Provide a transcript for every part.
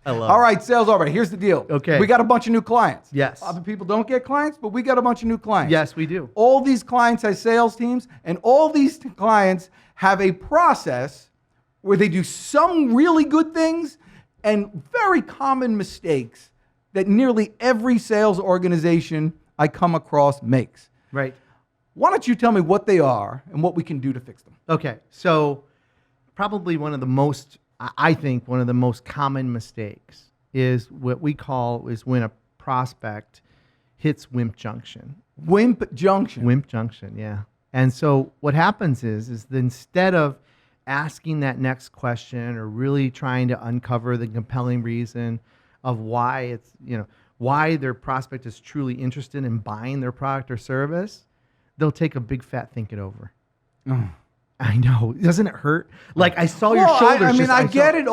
I love All it. right, sales over. Here's the deal. Okay. We got a bunch of new clients. Yes. Other people don't get clients, but we got a bunch of new clients. Yes, we do. All these clients have sales teams, and all these clients have a process where they do some really good things and very common mistakes that nearly every sales organization I come across makes. Right. Why don't you tell me what they are and what we can do to fix them? Okay. So probably one of the most, I think one of the most common mistakes is what we call is when a prospect hits Wimp Junction. Wimp Junction. Wimp Junction, yeah. And so what happens is that instead of asking that next question or really trying to uncover the compelling reason of why it's, why their prospect is truly interested in buying their product or service, they'll take a big fat think it over. I know. Doesn't it hurt? Like I saw your shoulders. I mean, I get it.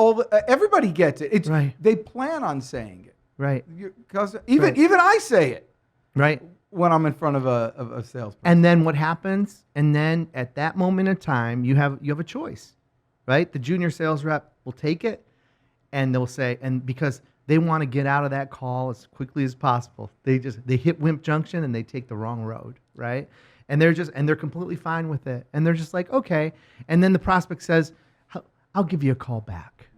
Everybody gets it. It's Right. They plan on saying it. Right. Because even I say it Right. when I'm in front of a salesperson. And then what happens? And then at that moment in time, you have a choice, right? The junior sales rep will take it, and they'll say, and because they want to get out of that call as quickly as possible, they hit Wimp Junction and they take the wrong road, right? And they're completely fine with it, and they're just like, okay. And then the prospect says, "I'll give you a call back,"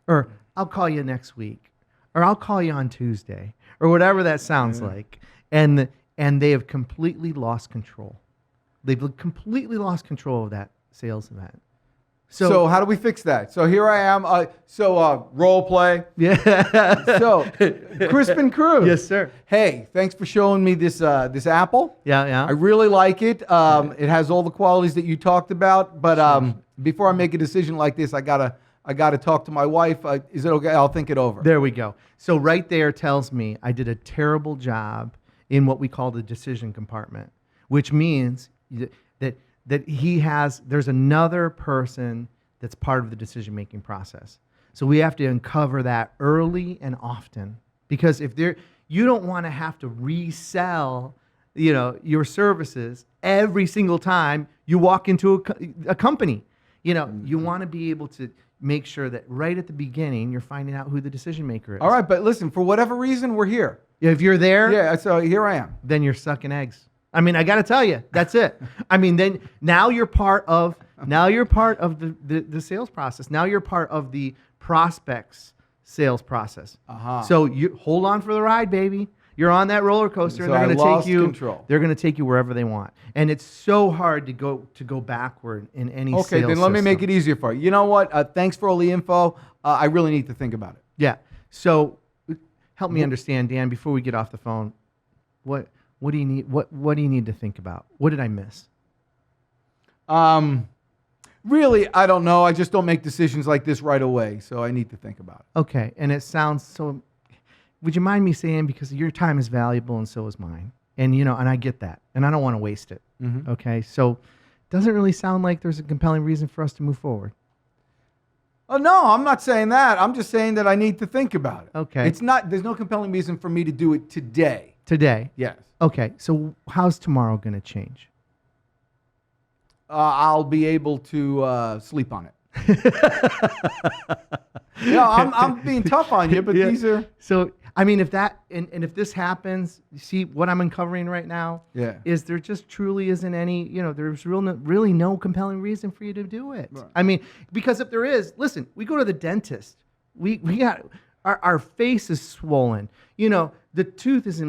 or "I'll call you next week," or "I'll call you on Tuesday," or whatever that sounds like, and they have completely lost control. They've completely lost control of that sales event. So how do we fix that? So here I am. Role play. Yeah. So Crispin Cruz. Yes, sir. Hey, thanks for showing me this apple. Yeah. I really like it. It has all the qualities that you talked about. But before I make a decision like this, I gotta talk to my wife. Is it okay? I'll think it over. There we go. So right there tells me I did a terrible job in what we call the decision compartment, which means that there's another person that's part of the decision-making process. So we have to uncover that early and often, because you don't want to have to resell, your services every single time you walk into a company. You want to be able to make sure that right at the beginning you're finding out who the decision maker is. All right, but listen, for whatever reason, we're here. If you're there, Yeah, so here I am. then you're sucking eggs. I mean, I got to tell you, that's it. I mean, then now you're part of the sales process. Now you're part of the prospect's sales process. Uh-huh. So you hold on for the ride, baby. You're on that roller coaster, and So they're I going to lost take you. control. They're going to take you wherever they want, and it's so hard to go backward in any sales Okay, then let me make system. it easier for you. You know what? Thanks for all the info. I really need to think about it. Yeah. So help me understand, Dan, before we get off the phone. What do you need? What do you need to think about? What did I miss? Really, I don't know. I just don't make decisions like this right away, so I need to think about it. Okay, and it sounds so. Would you mind me saying, because your time is valuable and so is mine, and and I get that, and I don't want to waste it. Mm-hmm. Okay, so doesn't really sound like there's a compelling reason for us to move forward. Oh no, I'm not saying that. I'm just saying that I need to think about it. Okay. There's no compelling reason for me to do it today. Today. Yes. Okay, so how's tomorrow going to change? I'll be able to sleep on it. I'm being tough on you, but Yeah. these are. So I mean, if that and if this happens, you see what I'm uncovering right now. Yeah. Is there just truly isn't any, there's really no compelling reason for you to do it. Right. I mean, because if there is, listen, we go to the dentist. We got our face is swollen. The tooth is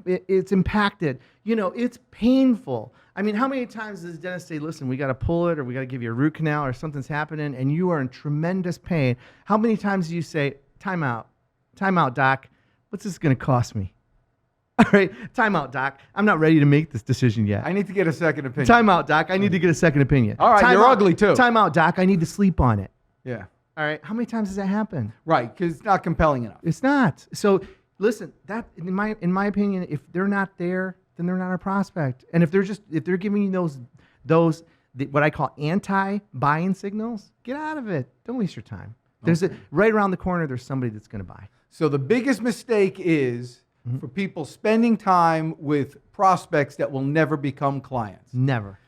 it's impacted. It's painful. I mean, how many times does the dentist say, listen, we got to pull it, or we got to give you a root canal, or something's happening and you are in tremendous pain? How many times do you say, time out, doc, what's this going to cost me? All right, time out, doc, I'm not ready to make this decision yet. I need to get a second opinion. Time out, doc, I need to get a second opinion. All right, Time you're out, ugly too. Time out, doc, I need to sleep on it. Yeah. All right, how many times does that happen? Right, because it's not compelling enough. It's not. So listen, that in my opinion, if they're not there, then they're not a prospect. And if they're giving you those what I call anti-buying signals, get out of it. Don't waste your time. There's right around the corner. There's somebody that's going to buy. So the biggest mistake is for people spending time with prospects that will never become clients. Never.